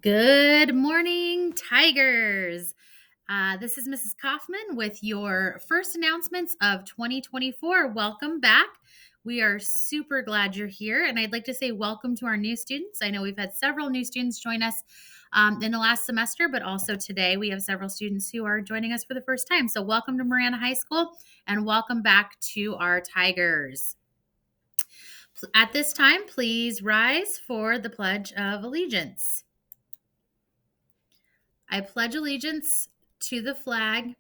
Good morning, Tigers. This is Mrs. Kaufman with your first announcements of 2024. Welcome back. We are super glad you're here. And I'd like to say welcome to our new students. I know we've had several new students join us in the last semester, but also today we have several students who are joining us for the first time. So, welcome to Marana High School and welcome back to our Tigers. At this time, please rise for the Pledge of Allegiance. I pledge allegiance to the flag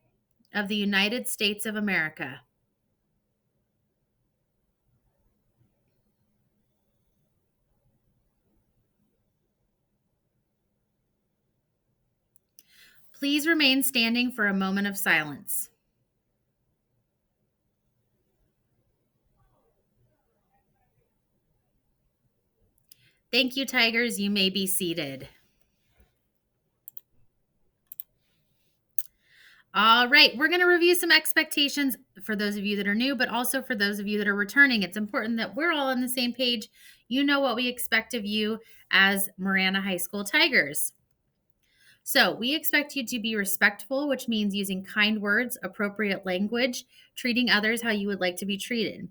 of the United States of America. Please remain standing for a moment of silence. Thank you, Tigers. You may be seated. All right, we're going to review some expectations for those of you that are new, but also for those of you that are returning. It's important that we're all on the same page. You know what we expect of you as Marana High School Tigers. So, we expect you to be respectful, which means using kind words, appropriate language, treating others how you would like to be treated.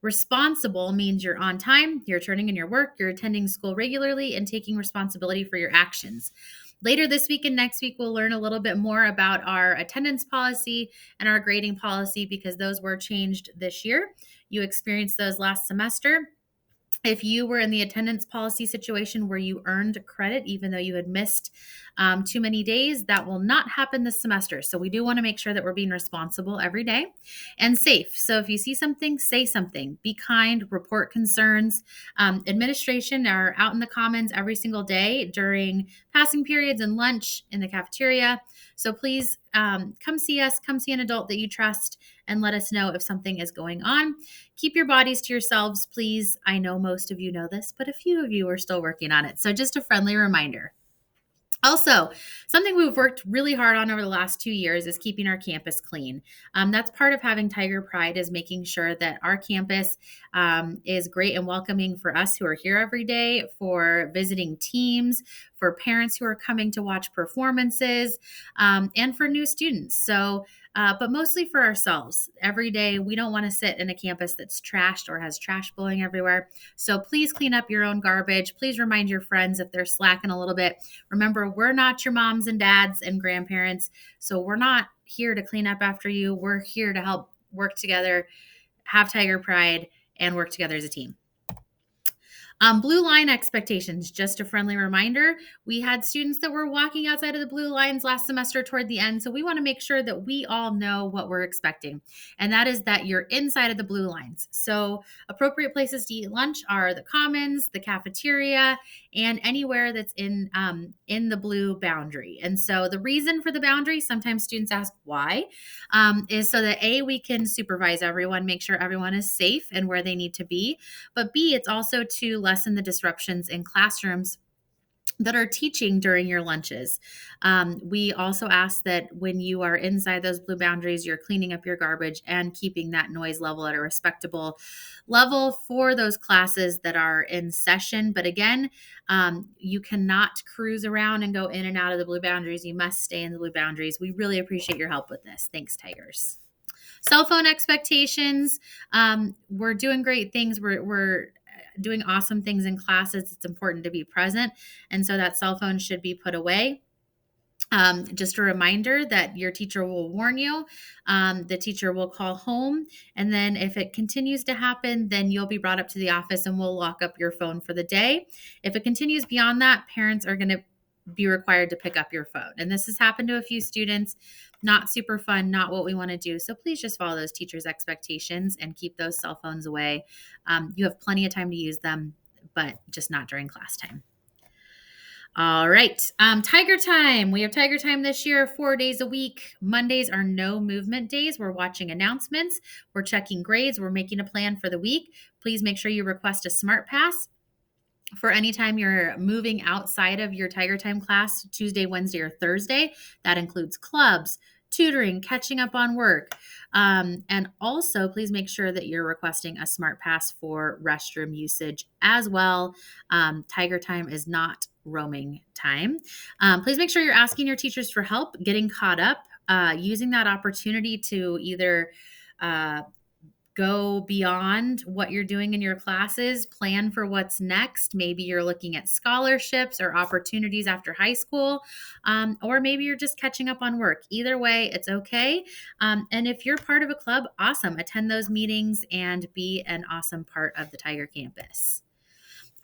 Responsible means you're on time, you're turning in your work, you're attending school regularly, and taking responsibility for your actions. Later this week and next week, we'll learn a little bit more about our attendance policy and our grading policy because those were changed this year. You experienced those last semester. If you were in the attendance policy situation where you earned credit even though you had missed too many days, that will not happen this semester. So we do want to make sure that we're being responsible every day and safe. So if you see something, say something. Be kind, report concerns. Administration are out in the commons every single day during passing periods and lunch in the cafeteria. So please come see us, come see an adult that you trust, and let us know if something is going on. Keep your bodies to yourselves, please. I know most of you know this, but a few of you are still working on it. So just a friendly reminder. Also, something we've worked really hard on over the last 2 years is keeping our campus clean. That's part of having Tiger Pride is making sure that our campus is great and welcoming for us who are here every day, for visiting teams, for parents who are coming to watch performances, and for new students. So, but mostly for ourselves. Every day, we don't want to sit in a campus that's trashed or has trash blowing everywhere. So please clean up your own garbage. Please remind your friends if they're slacking a little bit. Remember, we're not your moms and dads and grandparents. So we're not here to clean up after you. We're here to help work together, have Tiger Pride, and work together as a team. Blue line expectations, just a friendly reminder. We had students that were walking outside of the blue lines last semester toward the end. So we want to make sure that we all know what we're expecting. And that is that you're inside of the blue lines. So appropriate places to eat lunch are the commons, the cafeteria, and anywhere that's in the blue boundary. And so the reason for the boundary, sometimes students ask why, is so that we can supervise everyone, make sure everyone is safe and where they need to be. But B, it's also to lessen the disruptions in classrooms that are teaching during your lunches. We also ask that when you are inside those blue boundaries, you're cleaning up your garbage and keeping that noise level at a respectable level for those classes that are in session. But again, you cannot cruise around and go in and out of the blue boundaries. You must stay in the blue boundaries. We really appreciate your help with this. Thanks, Tigers. Cell phone expectations. We're doing great things. We're doing awesome things in classes. It's important to be present. And so that cell phone should be put away. Just a reminder that your teacher will warn you. The teacher will call home. And then if it continues to happen, then you'll be brought up to the office and we'll lock up your phone for the day. If it continues beyond that, parents are going to be required to pick up your phone. And this has happened to a few students. Not super fun, not what we want to do. So please just follow those teachers' expectations and keep those cell phones away. You have plenty of time to use them, but just not during class time. All right. Tiger Time. We have Tiger Time this year, 4 days a week. Mondays are no movement days. We're watching announcements. We're checking grades. We're making a plan for the week. Please make sure you request a Smart Pass for any time you're moving outside of your Tiger Time class, Tuesday, Wednesday, or Thursday. That includes clubs, tutoring, catching up on work. And also, please make sure that you're requesting a Smart Pass for restroom usage as well. Tiger Time is not roaming time. Please make sure you're asking your teachers for help getting caught up, using that opportunity to either uh, go beyond what you're doing in your classes, plan for what's next. Maybe you're looking at scholarships or opportunities after high school, or maybe you're just catching up on work. Either way, it's okay. And if you're part of a club, awesome. Attend those meetings and be an awesome part of the Tiger Campus.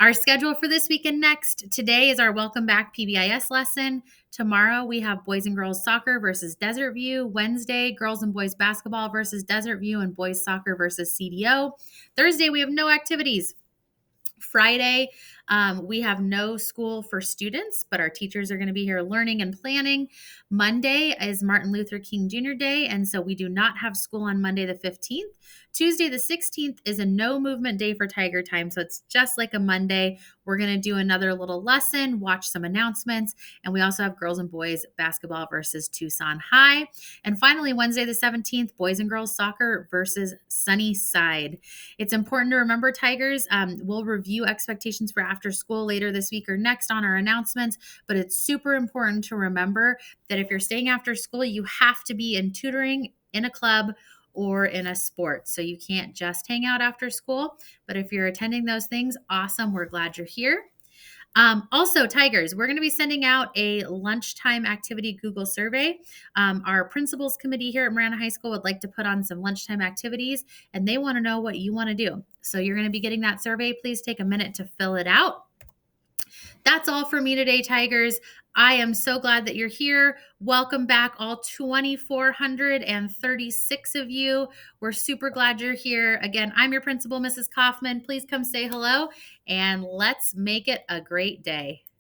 Our schedule for this week and next. Today is our Welcome Back PBIS lesson. Tomorrow we have boys and girls soccer versus Desert View. Wednesday, girls and boys basketball versus Desert View and boys soccer versus CDO. Thursday, we have no activities. Friday, we have no school for students, but our teachers are going to be here learning and planning. Monday is Martin Luther King Jr. Day, and so we do not have school on Monday the 15th. Tuesday the 16th is a no movement day for Tiger Time, so it's just like a Monday. We're going to do another little lesson, watch some announcements, and we also have girls and boys basketball versus Tucson High. And finally, Wednesday the 17th, boys and girls soccer versus Sunnyside. It's important to remember, Tigers, we'll review expectations for after school later this week or next on our announcements, but it's super important to remember that if you're staying after school, you have to be in tutoring, in a club, or in a sport. So you can't just hang out after school. But if you're attending those things, awesome. We're glad you're here. Also, Tigers, we're going to be sending out a lunchtime activity Google survey. Our principals committee here at Marana High School would like to put on some lunchtime activities, and they want to know what you want to do. So you're going to be getting that survey. Please take a minute to fill it out. That's all for me today, Tigers. I am so glad that you're here. Welcome back, all 2,436 of you. We're super glad you're here. Again, I'm your principal, Mrs. Kaufman. Please come say hello, and let's make it a great day.